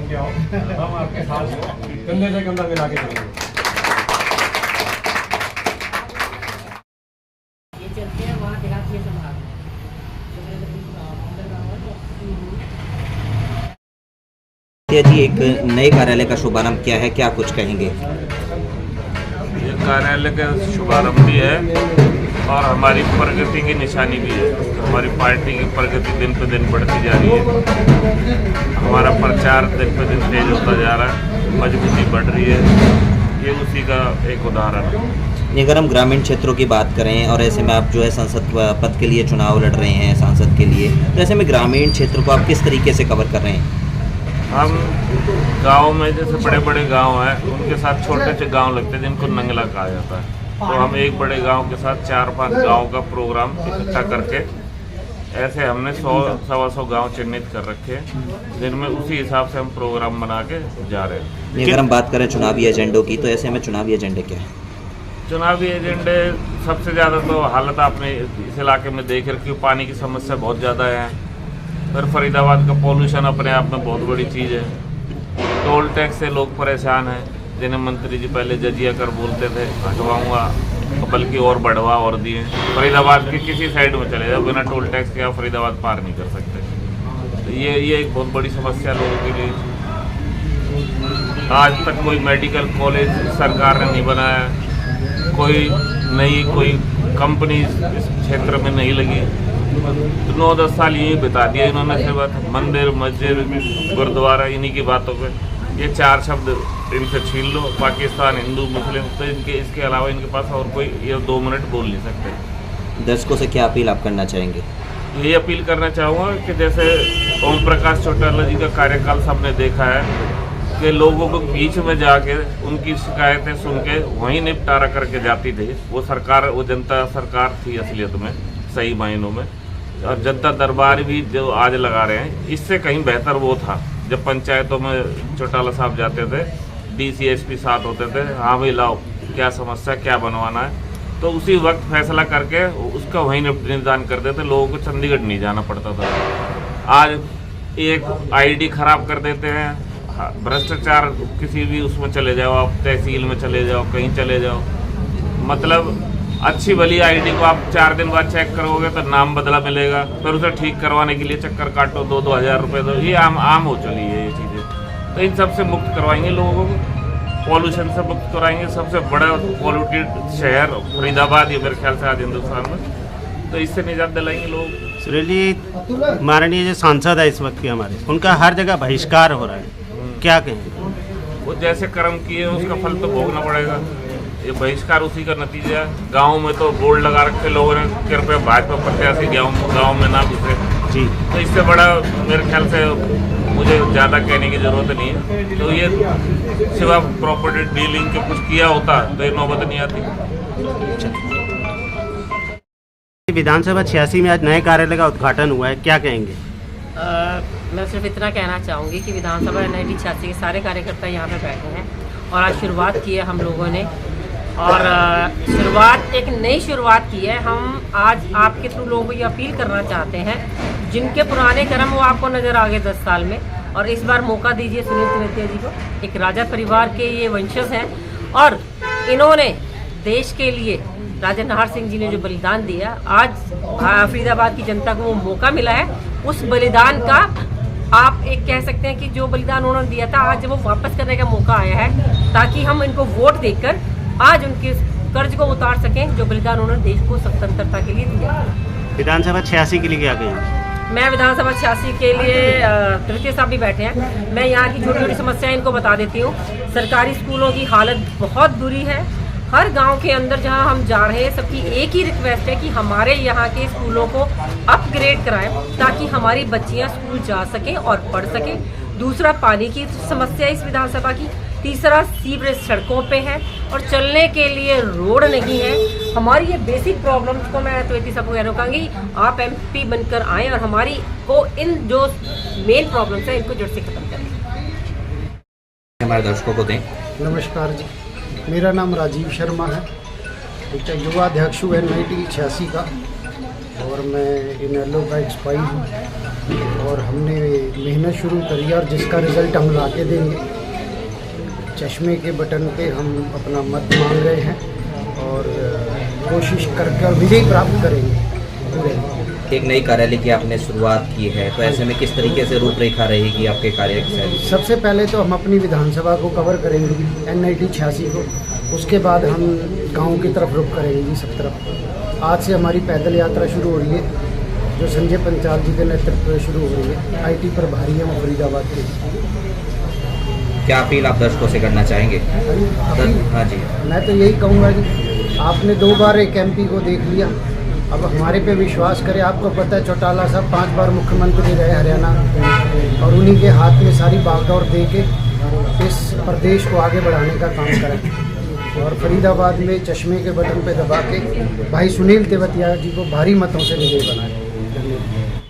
के आओ, हम आपके साथ कंधे से कंधा मिला के चलेंगे। ये चलते हैं वहाँ देहात में संभाल जी, एक नए कार्यालय का शुभारंभ किया है, क्या कुछ कहेंगे? ये कार्यालय का शुभारंभ भी है और हमारी प्रगति की निशानी भी है। हमारी पार्टी की प्रगति दिन पे दिन बढ़ती जा रही है, हमारा प्रचार दिन पे दिन तेज होता जा रहा है, मजबूती बढ़ रही है। ये उसी का एक उदाहरण है। अगर हम ग्रामीण क्षेत्रों की बात करें और ऐसे में आप जो है संसद पद के लिए चुनाव लड़ रहे हैं, सांसद के लिए, तो ऐसे में ग्रामीण क्षेत्र को आप किस तरीके से कवर कर रहे हैं? हम गाँव में जैसे बड़े बड़े गाँव हैं, उनके साथ छोटे से गाँव लगते हैं जिनको नंगला कहा जाता है। तो हम एक बड़े गांव के साथ 4-5 गांव का प्रोग्राम इकट्ठा करके ऐसे हमने 100-125 गांव चिन्हित कर रखे हैं, जिनमें उसी हिसाब से हम प्रोग्राम बना के जा रहे हैं। अगर हम बात करें चुनावी एजेंडों की, तो ऐसे में चुनावी एजेंडे क्या है? चुनावी एजेंडे सबसे ज़्यादा तो हालत आपने इस इलाके में देख रखी, पानी की समस्या बहुत ज़्यादा है। फिर फरीदाबाद का पॉल्यूशन अपने आप में बहुत बड़ी चीज़ है। टोल टैक्स से लोग परेशान हैं, जिन्हें मंत्री जी पहले जजिया कर बोलते थे हटवाऊंगा, तो बल्कि और बढ़वा और दिए। फरीदाबाद के किसी साइड में चले जाओ, बिना टोल टैक्स के आप फरीदाबाद पार नहीं कर सकते। तो ये एक बहुत बड़ी समस्या लोगों के लिए। आज तक कोई मेडिकल कॉलेज सरकार ने नहीं बनाया, कोई कंपनी इस क्षेत्र में नहीं लगी। तो 9-10 साल यही बिता दिया इन्होंने, सिर्फ मंदिर मस्जिद गुरुद्वारा इन्हीं की बातों पे। ये 4 शब्द इनसे छीन लो, पाकिस्तान हिंदू मुस्लिम, तो इसके अलावा इनके पास और कोई ये 2 मिनट बोल नहीं सकते। दर्शकों से क्या अपील आप करना चाहेंगे? यही अपील करना चाहूँगा कि जैसे ओम प्रकाश चौटाला जी का कार्यकाल सबने देखा है कि लोगों को बीच में जाके उनकी शिकायतें सुन के वहीं निपटारा करके जाती थी। वो जनता सरकार थी असलियत में, सही मायनों में। और जनता दरबार भी जो आज लगा रहे हैं, इससे कहीं बेहतर वो था जब पंचायतों में चौटाला साहब जाते थे, DCSP साथ होते थे, हाँ भाई लाओ क्या समस्या, क्या बनवाना है, तो उसी वक्त फैसला करके उसका वहीं निदान कर देते। लोगों को चंडीगढ़ नहीं जाना पड़ता था। आज एक ID खराब कर देते हैं, भ्रष्टाचार किसी भी उसमें चले जाओ, आप तहसील में चले जाओ, कहीं चले जाओ, मतलब अच्छी भली ID को आप 4 दिन बाद चेक करोगे तो नाम बदला मिलेगा, फिर उसे ठीक करवाने के लिए चक्कर काटो, 2-2 हज़ार रुपये दो। ये आम हो चली है ये चीज़ें। तो इन सब से मुक्त करवाएंगे लोगों को, पॉल्यूशन से मुक्त कराएंगे। सबसे बड़ा पॉल्यूटेड शहर फरीदाबाद ये मेरे ख्याल से आज हिंदुस्तान में, तो इससे निजात दिलाएंगे लोग। सुरेश जी, माननीय जो सांसद है इस वक्त के हमारे, उनका हर जगह बहिष्कार हो रहा है, क्या कहेंगे? वो जैसे कर्म किए उसका फल तो भोगना पड़ेगा। ये बहिष्कार उसी का नतीजा है। गाँव में तो बोर्ड लगा रखे लोगों ने, कृपया भाजपा प्रत्याशी गाँव में ना घुसे जी। तो इससे बड़ा मेरे ख्याल से मुझे ज़्यादा कहने की ज़रूरत नहीं है। तो ये सिवा प्रॉपर्टी डीलिंग के कुछ किया होता तो ये नौबत नहीं आती। विधानसभा 86 में आज नए कार्यालय का उद्घाटन हुआ है, क्या कहेंगे? मैं सिर्फ इतना कहना चाहूँगी कि विधानसभा 86 के सारे कार्यकर्ता यहाँ पे बैठे हैं और आज शुरुआत की है हम लोगों ने, और एक नई शुरुआत की है। हम आज आपके थ्रू लोगों को ये अपील करना चाहते हैं, जिनके पुराने कर्म वो आपको नज़र आ गए 10 साल में, और इस बार मौका दीजिए सुनील तिवैतिया जी को। एक राजा परिवार के ये वंशज हैं और इन्होंने देश के लिए, राजा नाहर सिंह जी ने जो बलिदान दिया, आज फरीदाबाद की जनता को वो मौका मिला है। उस बलिदान का आप एक कह सकते हैं कि जो बलिदान उन्होंने दिया था, आज वो वापस करने का मौका आया है, ताकि हम इनको वोट देकर आज उनके कर्ज को उतार सकें जो बलिदान उन्होंने देश को स्वतंत्रता के लिए दिया। विधानसभा 86 के लिए क्या कहेंगे? मैं विधानसभा 86 के लिए, तिवैतिया साहब भी बैठे हैं, मैं यहाँ की छोटी छोटी समस्याएं इनको बता देती हूँ। सरकारी स्कूलों की हालत बहुत बुरी है। हर गांव के अंदर जहां हम जा रहे हैं, सबकी एक ही रिक्वेस्ट है कि हमारे यहाँ के स्कूलों को अपग्रेड कराएं, ताकि हमारी बच्चियां स्कूल जा सकें और पढ़ सकें। दूसरा, पानी की समस्या इस विधानसभा की। तीसरा, सीवरेज सड़कों पे है और चलने के लिए रोड नहीं है। हमारी ये बेसिक प्रॉब्लम्स को मैं तिवैतिया साहब को कहना कहूँगी, आप MP बनकर आएँ और हमारी को इन जो मेन प्रॉब्लम्स हैं इनको जड़ से खत्म करें। हमारे दर्शकों को दें। नमस्कार जी, मेरा नाम राजीव शर्मा है, एक युवा अध्यक्ष हूँ NIT 86 का, और मैं इनेलो का एक्सपाइज हूँ। और हमने मेहनत शुरू करी और जिसका रिज़ल्ट हम ला के देंगे। चश्मे के बटन पे हम अपना मत मांग रहे हैं और कोशिश करके और विजय प्राप्त करेंगे पूरे। एक नई कार्यालय की आपने शुरुआत की है, तो ऐसे में किस तरीके से रूपरेखा रहेगी आपके कार्य की शैली? सबसे पहले तो हम अपनी विधानसभा को कवर करेंगे, NIT 86 को। उसके बाद हम गांव की तरफ रुख करेंगे जी, सब तरफ। आज से हमारी पैदल यात्रा शुरू हो रही है, जो संजय पंचाल जी के नेतृत्व में शुरू हो रही है। IT प्रभारी हैं वो फरीदाबाद के। क्या अपील आप दर्शकों से करना चाहेंगे? हाँ जी। मैं तो यही कहूँगा कि आपने 2 बार एक MP को देख लिया, अब हमारे पे विश्वास करें। आपको पता है चौटाला साहब 5 बार मुख्यमंत्री रहे हरियाणा, और उन्हीं के हाथ में सारी बागडोर दे के इस प्रदेश को आगे बढ़ाने का काम करें। और फरीदाबाद में चश्मे के बटन पे दबा के भाई सुनील तेवतिया जी को भारी मतों से विजयी बनाएं। धन्यवाद।